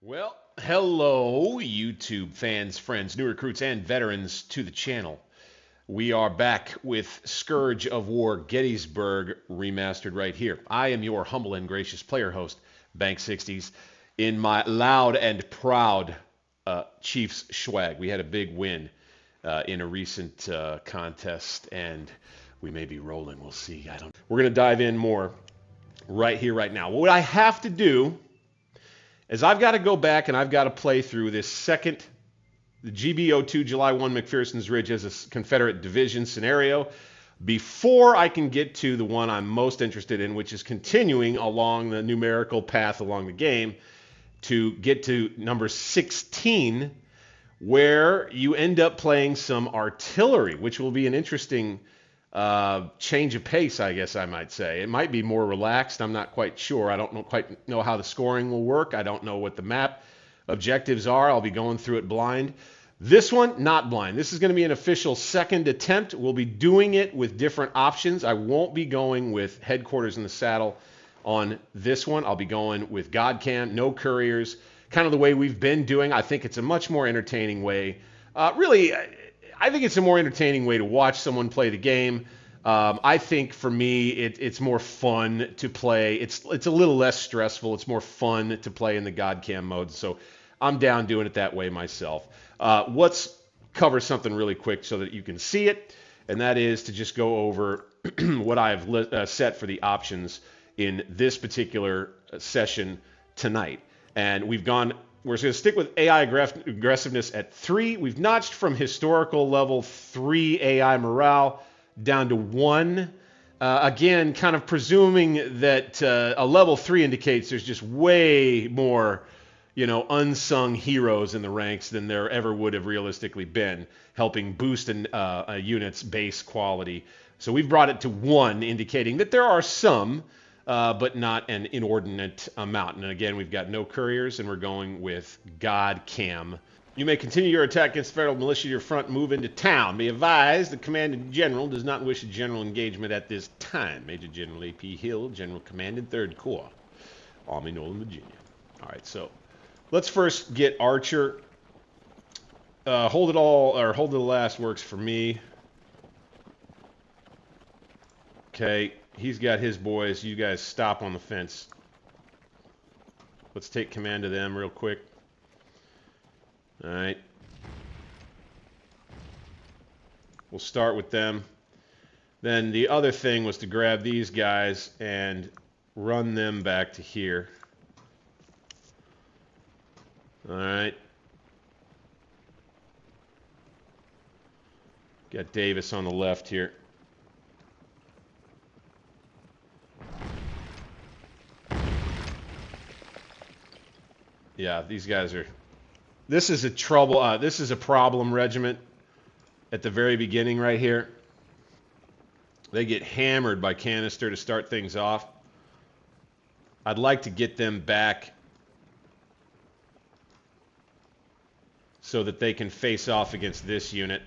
Well, hello, YouTube fans, friends, new recruits, and veterans to the channel. We are back with Scourge of War Gettysburg remastered right here. I am your humble and gracious player host, Bank60s, in my loud and proud Chiefs swag. We had a big win in a recent contest, and we may be rolling. We'll see. We're going to dive in more right here, right now. What I have to do is I've got to go back and I've got to play through this second, the GB02 July 1 McPherson's Ridge as a Confederate division scenario before I can get to the one I'm most interested in, which is continuing along the numerical path along the game to get to number 16, where you end up playing some artillery, which will be an interesting change of pace, I guess I might say. It might be more relaxed. I'm not quite sure. I don't quite know how the scoring will work. I don't know what the map objectives are. I'll be going through it blind. This one, not blind. This is going to be an official second attempt. We'll be doing it with different options. I won't be going with headquarters in the saddle on this one. I'll be going with Godcam, no couriers, kind of the way we've been doing. I think it's a much more entertaining way. I think it's a more entertaining way to watch someone play the game. I think for me, it's more fun to play. It's a little less stressful. It's more fun to play in the Godcam mode. So I'm down doing it that way myself. Let's cover something really quick so that you can see it, and that is to just go over what I've set for the options in this particular session tonight. And we're going to stick with AI aggressiveness at 3. We've notched from historical level 3 AI morale down to 1. Again, kind of presuming that a level 3 indicates there's just way more, unsung heroes in the ranks than there ever would have realistically been, helping boost a unit's base quality. So we've brought it to 1, indicating that there are some, but not an inordinate amount. And again, we've got no couriers, and we're going with Godcam. You may continue your attack against federal militia to your front, move into town. Be advised, the commanding general does not wish a general engagement at this time. Major General A.P. Hill, General Commanding 3rd Corps, Army, Northern Virginia. All right, so let's first get Archer. Hold it all, or hold to the last works for me. Okay. He's got his boys. You guys stop on the fence. Let's take command of them real quick. All right. We'll start with them. Then the other thing was to grab these guys and run them back to here. All right. Got Davis on the left here. Yeah, these guys are... This is a problem regiment at the very beginning right here. They get hammered by canister to start things off. I'd like to get them back so that they can face off against this unit.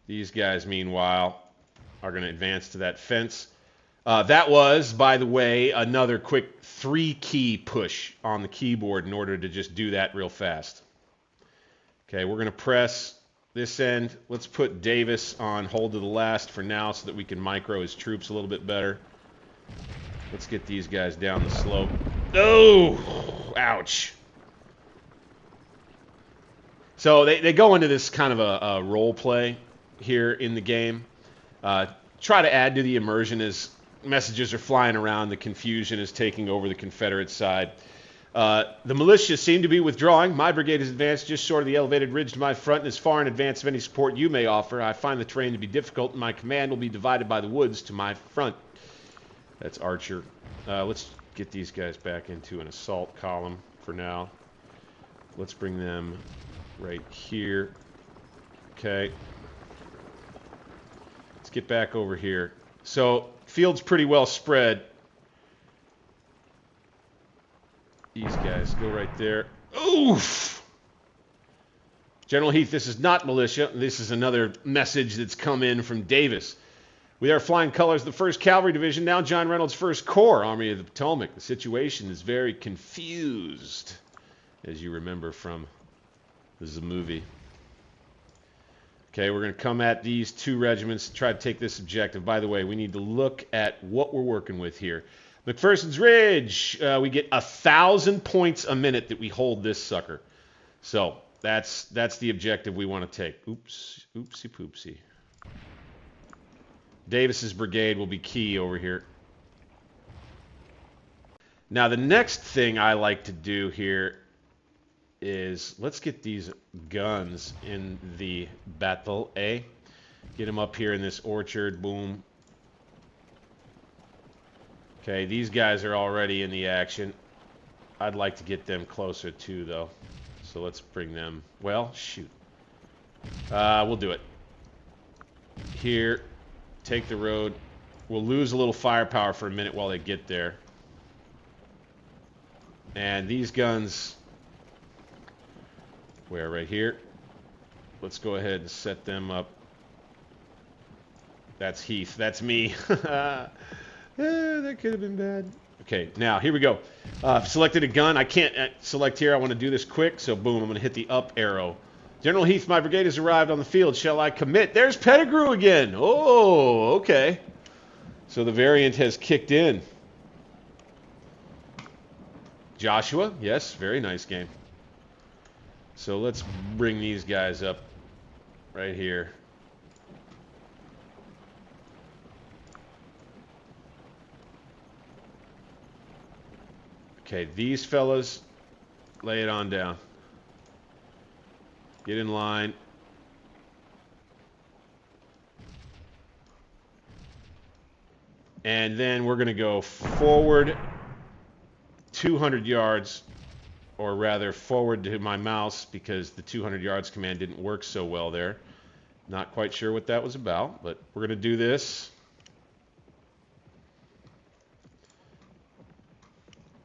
These guys, meanwhile, are going to advance to that fence. That was, by the way, another quick 3-key push on the keyboard in order to just do that real fast. Okay, we're going to press this end. Let's put Davis on hold to the last for now so that we can micro his troops a little bit better. Let's get these guys down the slope. Oh! Ouch! So they go into this kind of a role play here in the game. Try to add to the immersion as messages are flying around. The confusion is taking over the Confederate side. The militia seem to be withdrawing. My brigade is advanced just short of the elevated ridge to my front and is far in advance of any support you may offer. I find the terrain to be difficult, and my command will be divided by the woods to my front. That's Archer. Let's get these guys back into an assault column for now. Let's bring them right here. Okay. Let's get back over here. So, field's pretty well spread. These guys go right there. Oof! General Heath, this is not militia. This is another message that's come in from Davis. With our flying colors, the 1st Cavalry Division, now John Reynolds' 1st Corps, Army of the Potomac. The situation is very confused, as you remember from the movie. Okay, we're going to come at these 2 regiments to try to take this objective. By the way, we need to look at what we're working with here. McPherson's Ridge, we get 1,000 points a minute that we hold this sucker. So that's the objective we want to take. Oops, oopsie poopsie. Davis's brigade will be key over here. Now the next thing I like to do here is let's get these guns in the battle, eh? Get them up here in this orchard, boom. Okay, these guys are already in the action. I'd like to get them closer too, though. So let's bring them, well, shoot. We'll do it. Here, take the road. We'll lose a little firepower for a minute while they get there. And these guns, where, right here? Let's go ahead and set them up. That's Heath, that's me. That could have been bad. Okay, now here we go. I've selected a gun. I can't select here. I want to do this quick, so boom, I'm going to hit the up arrow. General Heath, my brigade has arrived on the field. Shall I commit? There's Pettigrew again. Oh, okay. So the variant has kicked in. Joshua, yes, very nice game. So let's bring these guys up right here. Okay, these fellas, lay it on down. Get in line. And then we're going to go forward 200 yards, or rather forward to my mouse, because the 200 yards command didn't work so well there. Not quite sure what that was about, but we're going to do this.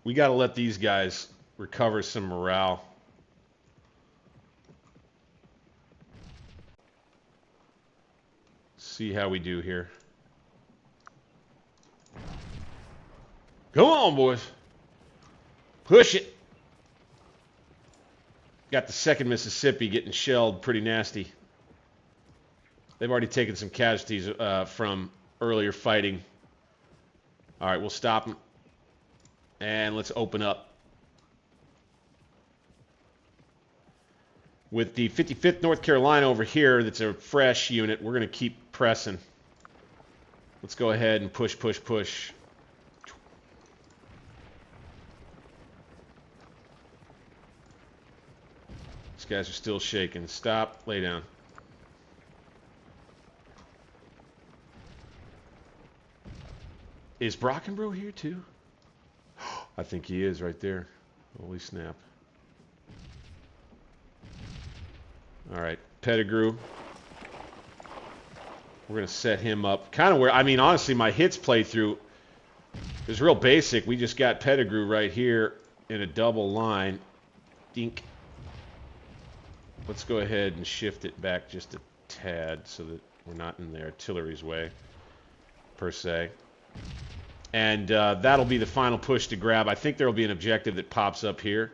We got to let these guys recover some morale. See how we do here. Come on, boys. Push it. Got the 2nd Mississippi getting shelled pretty nasty. They've already taken some casualties from earlier fighting. All right, we'll stop them. And let's open up. With the 55th North Carolina over here, that's a fresh unit, we're going to keep pressing. Let's go ahead and push, push, push. These guys are still shaking. Stop, lay down. Is Brockenbrough here too? I think he is right there. Holy snap. All right, Pettigrew. We're going to set him up. Kind of where, I mean, honestly, my hits playthrough is real basic. We just got Pettigrew right here in a double line. Dink. Let's go ahead and shift it back just a tad so that we're not in the artillery's way, per se. And that'll be the final push to grab. I think there will be an objective that pops up here.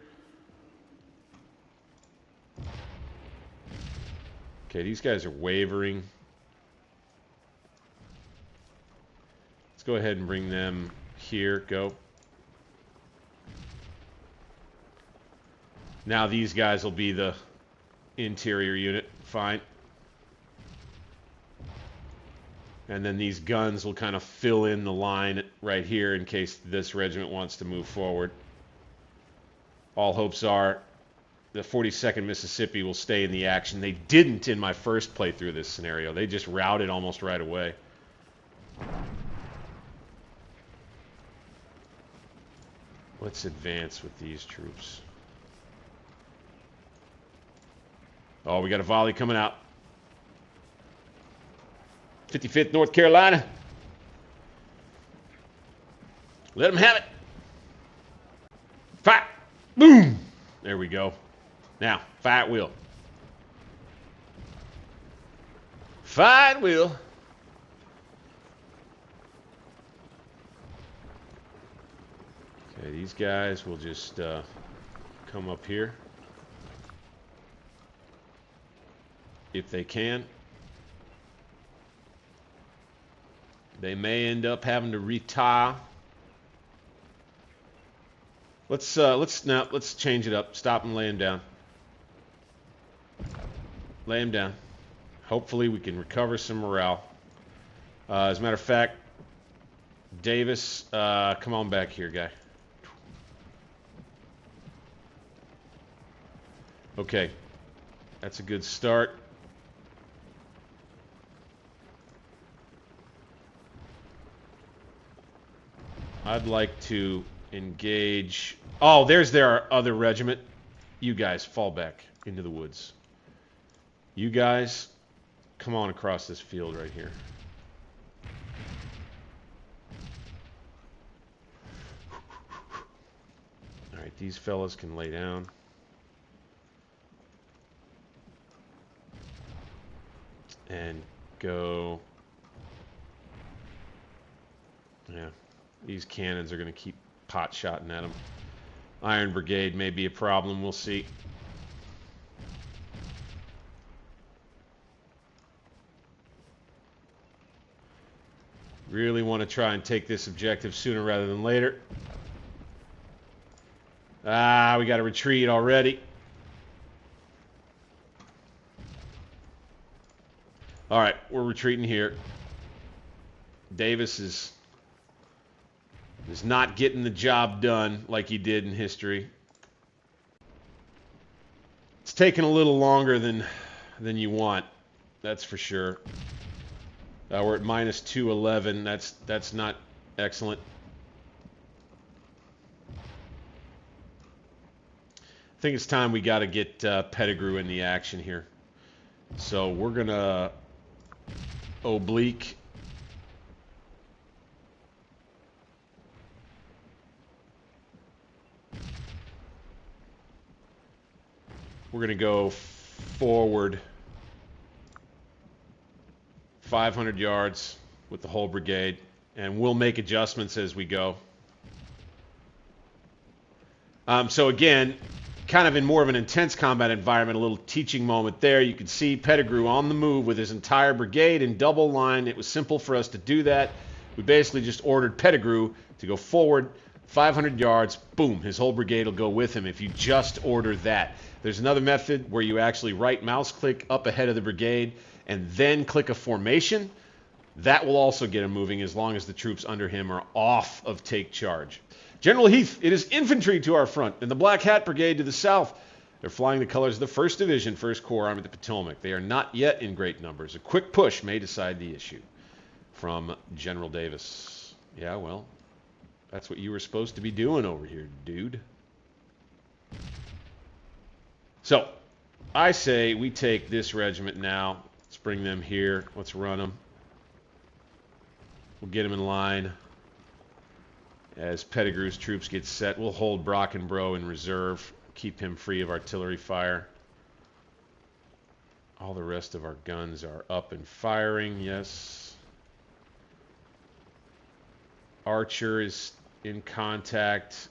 Okay, these guys are wavering. Let's go ahead and bring them here. Go. Now these guys will be the interior unit. Fine. And then these guns will kind of fill in the line right here in case this regiment wants to move forward. All hopes are the 42nd Mississippi will stay in the action. They didn't in my first playthrough of this scenario. They just routed almost right away. Let's advance with these troops. Oh, we got a volley coming out. 55th North Carolina. Let them have it. Fire. Boom. There we go. Now, fire at will. Fire at will. Okay, these guys will just come up here if they can. They may end up having to retire. Let's change it up. Stop and lay him down. Lay him down. Hopefully we can recover some morale. As a matter of fact, Davis, come on back here, guy. Okay, that's a good start. I'd like to engage. Oh, there's their other regiment. You guys fall back into the woods. You guys, come on across this field right here. All right, these fellas can lay down. And go. Yeah, these cannons are going to keep pot-shotting at them. Iron Brigade may be a problem. We'll see. Really want to try and take this objective sooner rather than later. Ah, we got to retreat already. All right, we're retreating here. Davis is not getting the job done like he did in history. It's taking a little longer than you want, that's for sure. We're at minus 211. That's not excellent. I think it's time we got to get Pettigrew in the action here. So we're gonna oblique. We're going to go forward 500 yards with the whole brigade, and we'll make adjustments as we go. So again, kind of in more of an intense combat environment, a little teaching moment there. You can see Pettigrew on the move with his entire brigade in double line. It was simple for us to do that. We basically just ordered Pettigrew to go forward 500 yards. Boom, his whole brigade will go with him if you just order that. There's another method where you actually right mouse click up ahead of the brigade and then click a formation. That will also get him moving as long as the troops under him are off of take charge. General Heath, it is infantry to our front and the Black Hat Brigade to the south. They're flying the colors of the 1st Division, 1st Corps Army of the Potomac. They are not yet in great numbers. A quick push may decide the issue. From General Davis. Yeah, well, that's what you were supposed to be doing over here, dude. So, I say we take this regiment now. Let's bring them here. Let's run them. We'll get them in line. As Pettigrew's troops get set, we'll hold Brockenbrough in reserve. Keep him free of artillery fire. All the rest of our guns are up and firing, yes. Archer is in contact.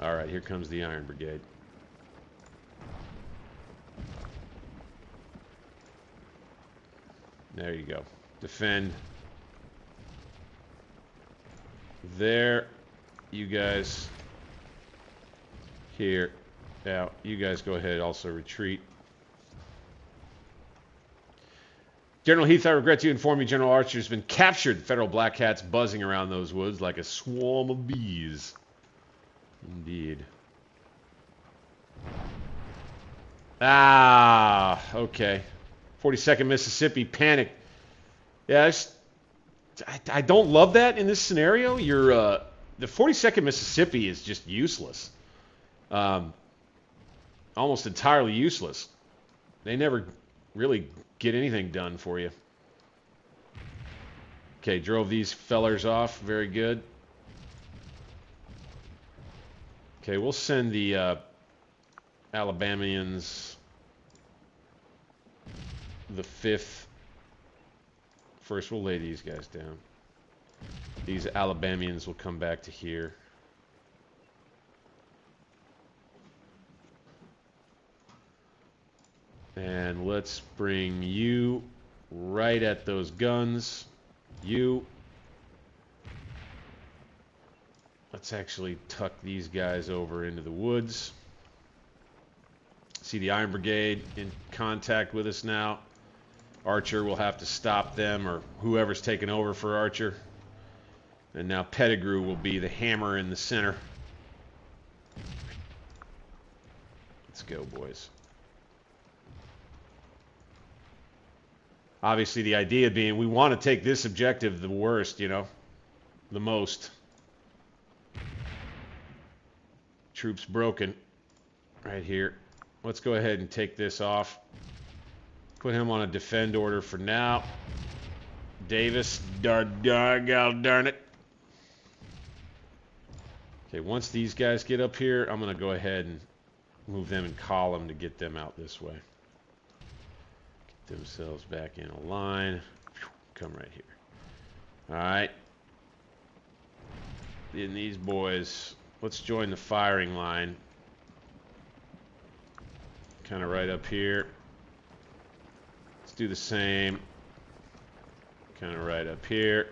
All right, here comes the Iron Brigade. There you go. Defend. There. You guys. Here. Now, you guys go ahead, also retreat. General Heath, I regret to inform you General Archer has been captured. Federal Black Hats buzzing around those woods like a swarm of bees. Indeed. Ah, okay. 42nd Mississippi panicked. Yeah, I don't love that in this scenario. The 42nd Mississippi is just useless. Almost entirely useless. They never really get anything done for you. Okay, drove these fellers off. Very good. Okay, we'll send the Alabamians the 5th. First, we'll lay these guys down. These Alabamians will come back to here. And let's bring you right at those guns. You. Let's actually tuck these guys over into the woods. See the Iron Brigade in contact with us now. Archer will have to stop them, or whoever's taking over for Archer. And now Pettigrew will be the hammer in the center. Let's go, boys. Obviously, the idea being we want to take this objective the worst, you know, the most. Troops broken right here. Let's go ahead and take this off. Put him on a defend order for now. Davis, darn it. Okay, once these guys get up here, I'm going to go ahead and move them in column to get them out this way. Get themselves back in a line. Come right here. All right. In these boys, let's join the firing line. Kind of right up here. Let's do the same. Kind of right up here.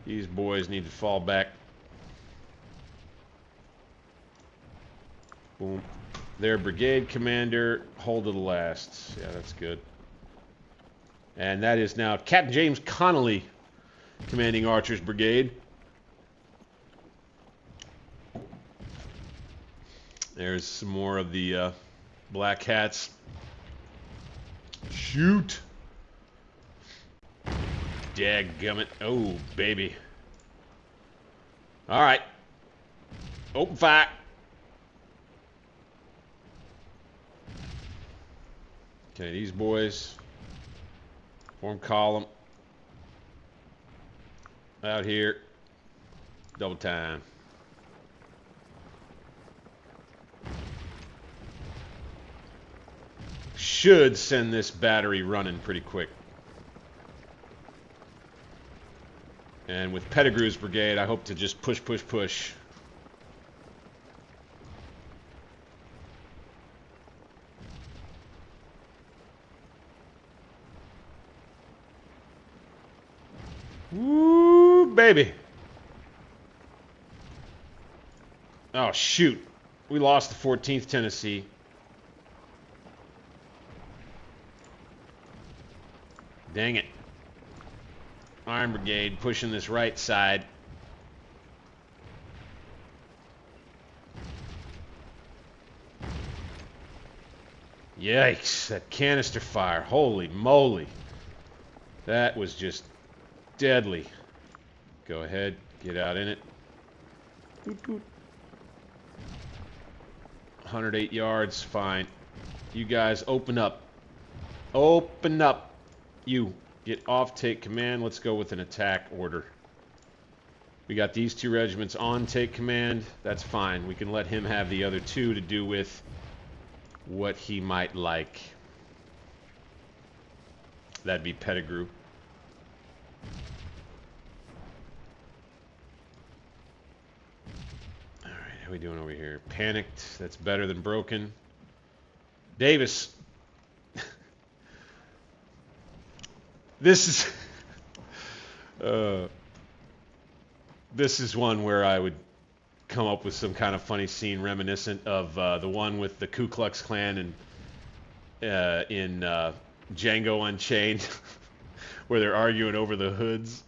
These boys need to fall back. Boom. Their brigade commander, hold to the last. Yeah, that's good. And that is now Captain James Connolly commanding Archer's brigade. There's some more of the black hats. Shoot! Dadgummit. Oh, baby. All right. Open fire. Okay, these boys. Form column. Out here. Double time. Should send this battery running pretty quick. And with Pettigrew's brigade, I hope to just push, push, push. Woo, baby. Oh, shoot. We lost the 14th Tennessee. Dang it. Iron Brigade pushing this right side. Yikes, that canister fire. Holy moly. That was just deadly. Go ahead, get out in it. Doot, doot. 108 yards, fine. You guys open up. Open up. You. Get off, take command. Let's go with an attack order. We got these two regiments on take command. That's fine. We can let him have the other two to do with what he might like. That'd be Pettigrew. All right, how we doing over here? Panicked. That's better than broken. Davis. This is one where I would come up with some kind of funny scene reminiscent of the one with the Ku Klux Klan and in Django Unchained, where they're arguing over the hoods.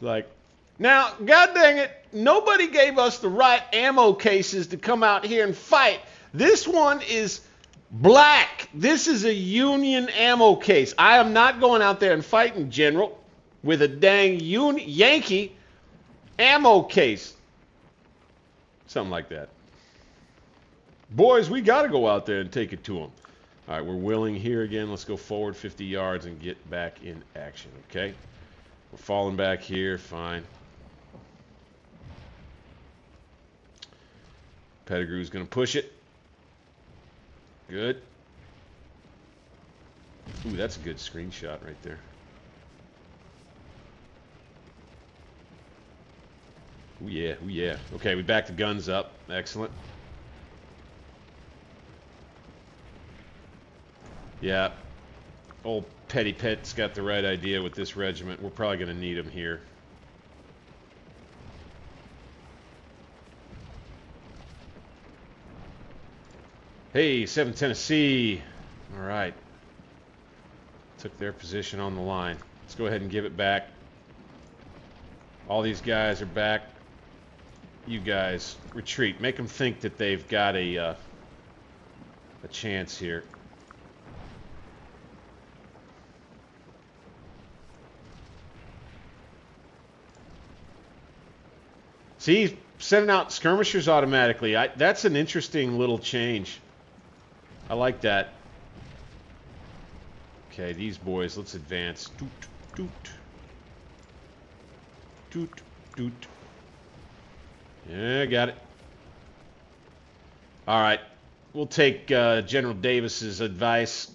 Like, now, God dang it, nobody gave us the right ammo cases to come out here and fight. This one is black. This is a Union ammo case. I am not going out there and fighting, General, with a dang Yankee ammo case. Something like that. Boys, we got to go out there and take it to them. All right, we're willing here again. Let's go forward 50 yards and get back in action, okay? We're falling back here. Fine. Pettigrew's going to push it. Good. Ooh, that's a good screenshot right there. Ooh, yeah, ooh, yeah. Okay, we backed the guns up. Excellent. Yeah. Old Petty Pet's got the right idea with this regiment. We're probably going to need him here. Hey, 7th Tennessee. All right. Took their position on the line. Let's go ahead and give it back. All these guys are back. You guys, retreat. Make them think that they've got a chance here. See, sending out skirmishers automatically. That's an interesting little change. I like that. Okay, these boys, let's advance. Doot, doot. Doot, doot. Yeah, got it. All right. We'll take General Davis's advice.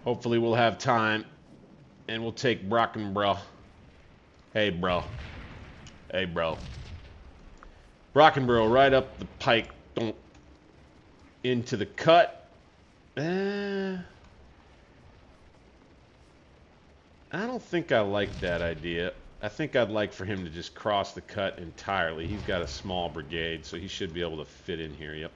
Hopefully we'll have time. And we'll take Brockenbrough. Hey, bro. Hey, bro. Brockenbrough right up the pike. Don't. Into the cut. I don't think I like that idea. I think I'd like for him to just cross the cut entirely. He's got a small brigade, so he should be able to fit in here. Yep.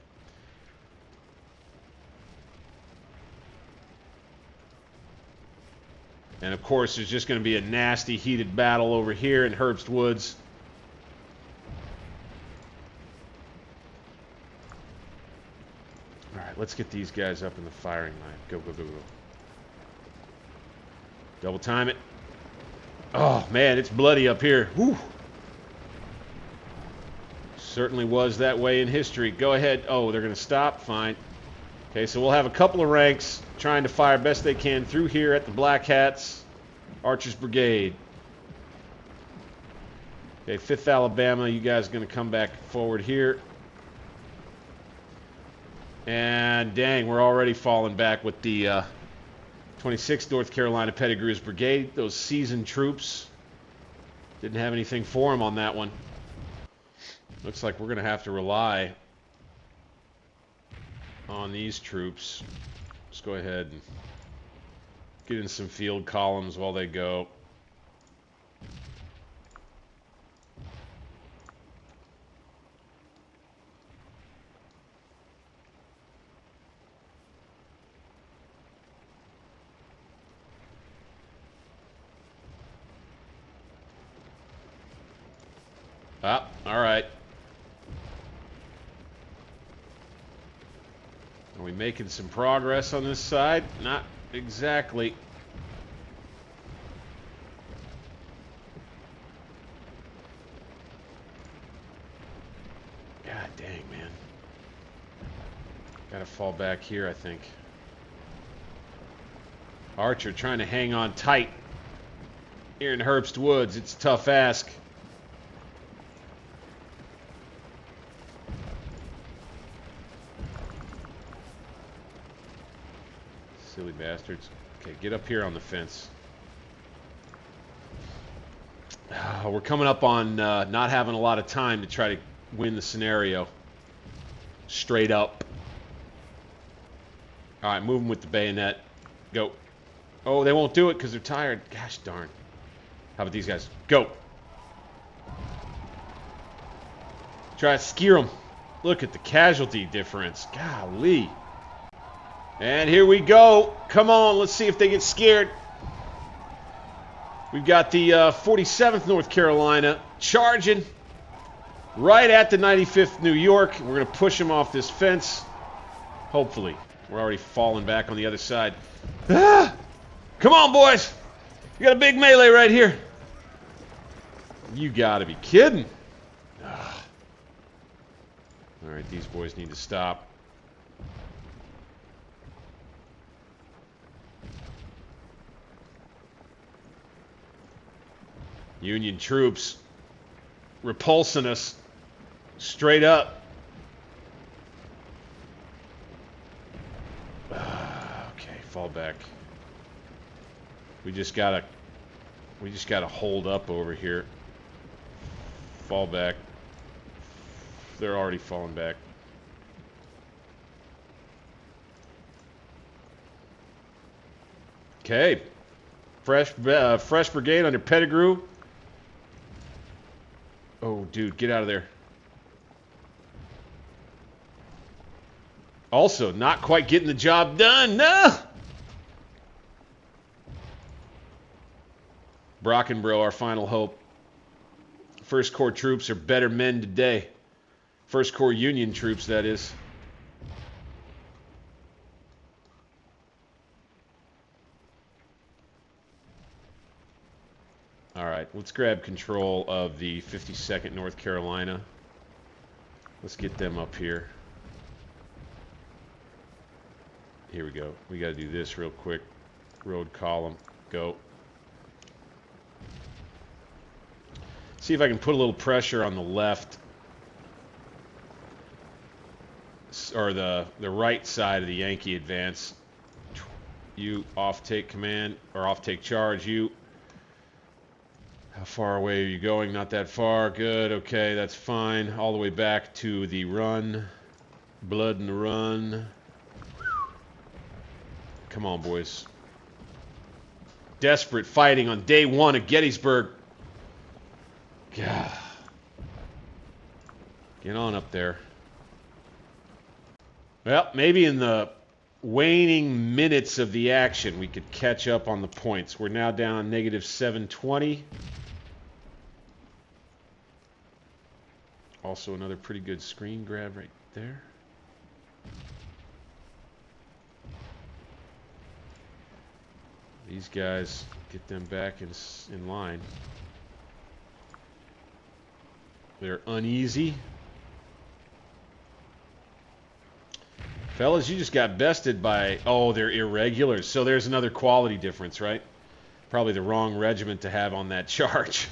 And of course, there's just going to be a nasty, heated battle over here in Herbst Woods. All right, let's get these guys up in the firing line. Go, go, go, go. Double time it. Oh, man, it's bloody up here. Whew. Certainly was that way in history. Go ahead. Oh, they're going to stop? Fine. Okay, so we'll have a couple of ranks trying to fire best they can through here at the Black Hats. Archers Brigade. Okay, 5th Alabama, you guys are going to come back forward here. And dang, we're already falling back with the 26th North Carolina Pettigrew's Brigade. Those seasoned troops didn't have anything for them on that one. Looks like we're going to have to rely on these troops. Let's go ahead and get in some field columns while they go. Ah, all right. Are we making some progress on this side? Not exactly. God dang, man. Gotta fall back here, I think. Archer trying to hang on tight here in Herbst Woods. It's a tough ask. Silly bastards. Okay, get up here on the fence. We're coming up on not having a lot of time to try to win the scenario. Straight up. All right, move them with the bayonet. Go. Oh, they won't do it because they're tired. Gosh darn. How about these guys? Go. Try to skeer them. Look at the casualty difference. Golly. And here we go. Come on, let's see if they get scared. We've got the 47th North Carolina charging right at the 95th New York. We're going to push them off this fence. Hopefully. We're already falling back on the other side. Ah! Come on, boys. We got a big melee right here. You got to be kidding. Ah. All right, these boys need to stop. Union troops repulsing us straight up. Okay, fall back. We just gotta hold up over here. Fall back. They're already falling back. Okay. Fresh brigade under Pettigrew. Oh, dude, get out of there. Also, not quite getting the job done. No! Brockenbrough, our final hope. First Corps troops are better men today. First Corps Union troops, that is. All right, let's grab control of the 52nd North Carolina. Let's get them up here. Here we go. We got to do this real quick. Road column, go. See if I can put a little pressure on the left or the right side of the Yankee advance. You off-take command or off-take charge. You. How far away are you going? Not that far. Good. Okay, that's fine. All the way back to the run. Blood in the run. Come on, boys. Desperate fighting on day one of Gettysburg. God. Get on up there. Well, maybe in the waning minutes of the action, we could catch up on the points. We're now down negative 720. Also another pretty good screen grab right there. These guys, get them back in line. They're uneasy. Fellas, you just got bested by... Oh, they're irregulars. So there's another quality difference, right? Probably the wrong regiment to have on that charge.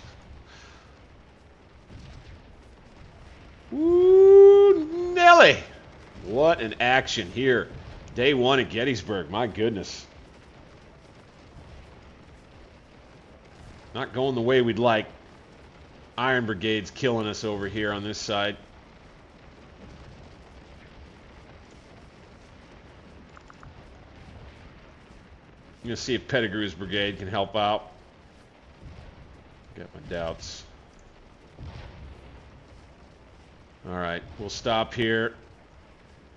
Woo, Nelly! What an action here. Day one at Gettysburg. My goodness. Not going the way we'd like. Iron Brigade's killing us over here on this side. I'm going to see if Pettigrew's brigade can help out. Got my doubts. Alright, we'll stop here.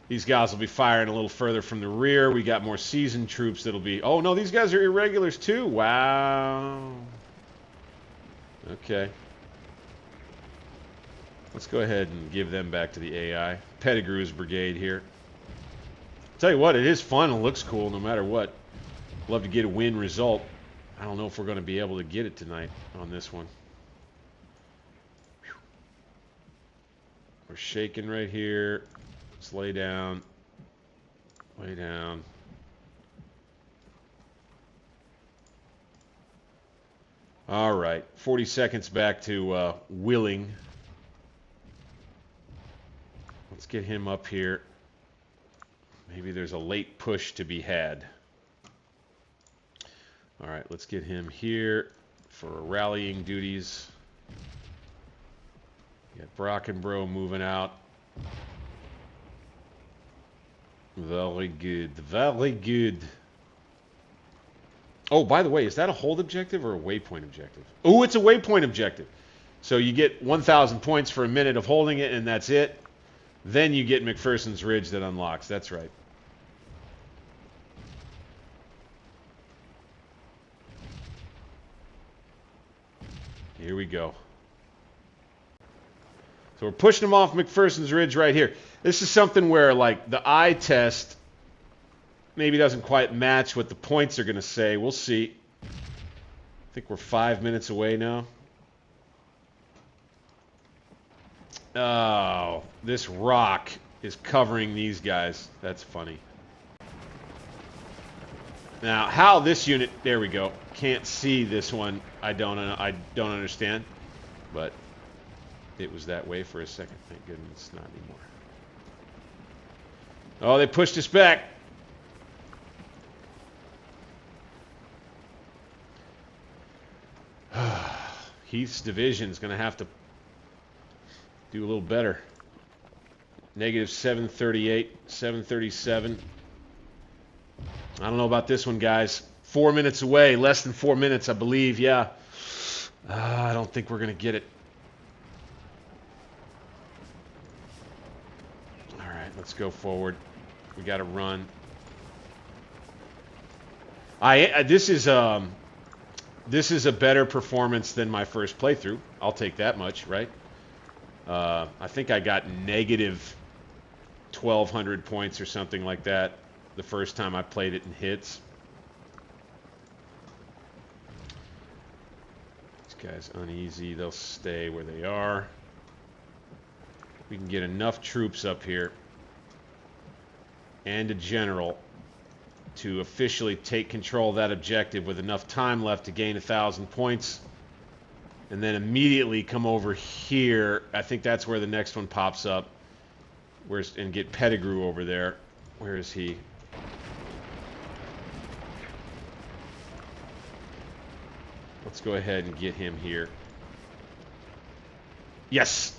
These guys will be firing a little further from the rear. We got more seasoned troops that'll be... Oh, no, these guys are irregulars too. Wow. Okay. Let's go ahead and give them back to the AI. Pettigrew's brigade here. Tell you what, it is fun. It looks cool no matter what. Love to get a win result. I don't know if we're going to be able to get it tonight on this one. Whew. We're shaking right here. Let's lay down. Lay down. All right. 40 seconds back to Willing. Let's get him up here. Maybe there's a late push to be had. All right, let's get him here for rallying duties. Got Brockenbrough moving out. Very good, very good. Oh, by the way, is that a hold objective or a waypoint objective? Oh, it's a waypoint objective. So you get 1,000 points for a minute of holding it, and that's it. Then you get McPherson's Ridge that unlocks. That's right. Here we go. So we're pushing them off McPherson's Ridge right here. This is something where, like, the eye test maybe doesn't quite match what the points are going to say. We'll see. I think we're 5 minutes away now. Oh, this rock is covering these guys. That's funny. Now, how this unit... There we go. Can't see this one. I don't understand. But it was that way for a second. Thank goodness it's not anymore. Oh, they pushed us back. Heath's division is going to have to do a little better. Negative 738, 737. I don't know about this one, guys. 4 minutes away, less than 4 minutes, I believe. Yeah. I don't think we're going to get it. All right, let's go forward. We got to run. This is a better performance than my first playthrough. I'll take that much, right? I think I got negative 1,200 points or something like that the first time I played it in hits. These guys uneasy. They'll stay where they are. We can get enough troops up here and a general to officially take control of that objective with enough time left to gain 1,000 points. And then immediately come over here. I think that's where the next one pops up. And get Pettigrew over there. Where is he? Let's go ahead and get him here. Yes!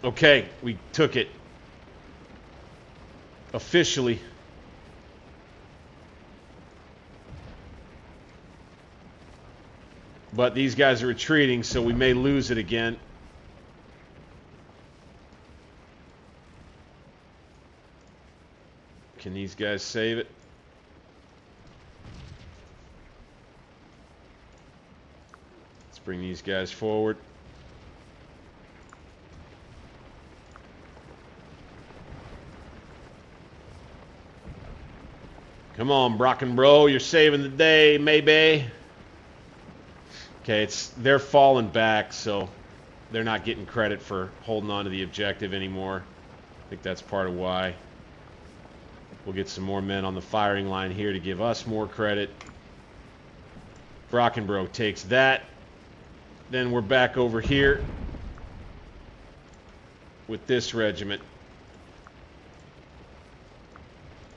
Okay, we took it. Officially. But these guys are retreating, so we may lose it again. Can these guys save it? Let's bring these guys forward. Come on, Brockenbro, you're saving the day, maybe. Okay, they're falling back, so they're not getting credit for holding on to the objective anymore. I think that's part of why. We'll get some more men on the firing line here to give us more credit. Brockenbro takes that. Then we're back over here with this regiment.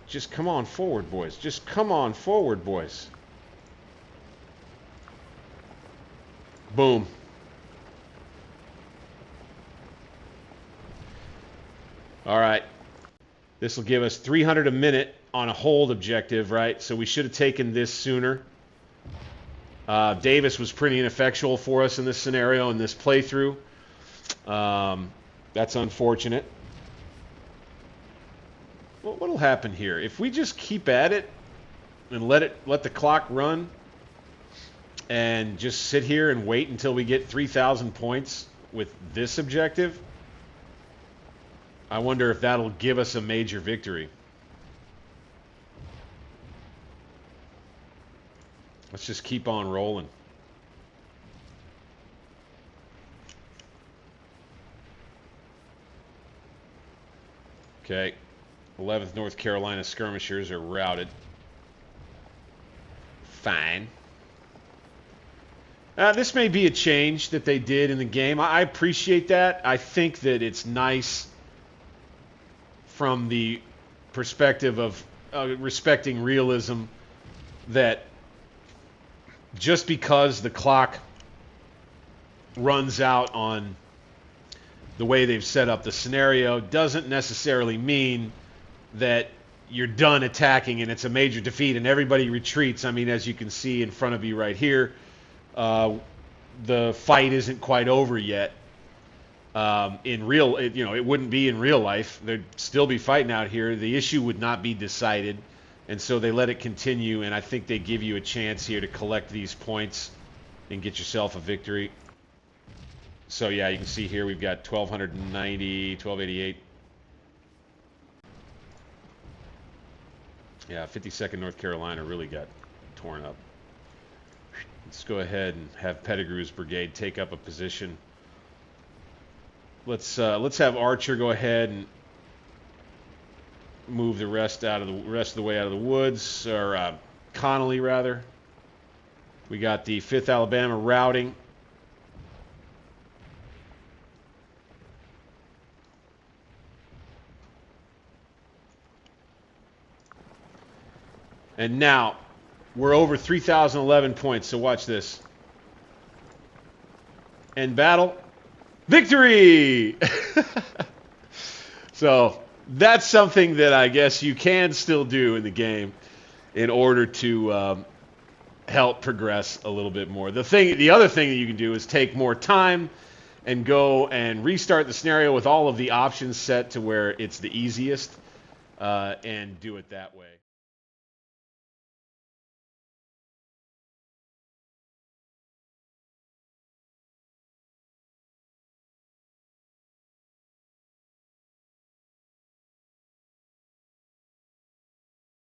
Just come on forward, boys. Just come on forward, boys. Boom. All right. This will give us 300 a minute on a hold objective, right? So we should have taken this sooner. Davis was pretty ineffectual for us in this scenario, in this playthrough. That's unfortunate. What'll happen here? If we just keep at it and let the clock run and just sit here and wait until we get 3,000 points with this objective, I wonder if that'll give us a major victory. Let's just keep on rolling. Okay. 11th North Carolina skirmishers are routed. Fine. This may be a change that they did in the game. I appreciate that. I think that it's nice from the perspective of respecting realism that just because the clock runs out on the way they've set up the scenario doesn't necessarily mean that you're done attacking and it's a major defeat and everybody retreats. I mean, as you can see in front of you right here, the fight isn't quite over yet. It wouldn't be in real life. There'd still be fighting out here. The issue would not be decided, and so they let it continue, and I think they give you a chance here to collect these points and get yourself a victory. So yeah, you can see here we've got 1,290, 1,288. Yeah, 52nd North Carolina really got torn up. Let's go ahead and have Pettigrew's brigade take up a position. Let's have Archer go ahead and move the rest of the way out of the woods, or Connolly rather. We got the 5th Alabama routing. And now we're over 3,011 points, so watch this. End battle. Victory! So that's something that I guess you can still do in the game in order to help progress a little bit more. The other thing that you can do is take more time and go and restart the scenario with all of the options set to where it's the easiest and do it that way.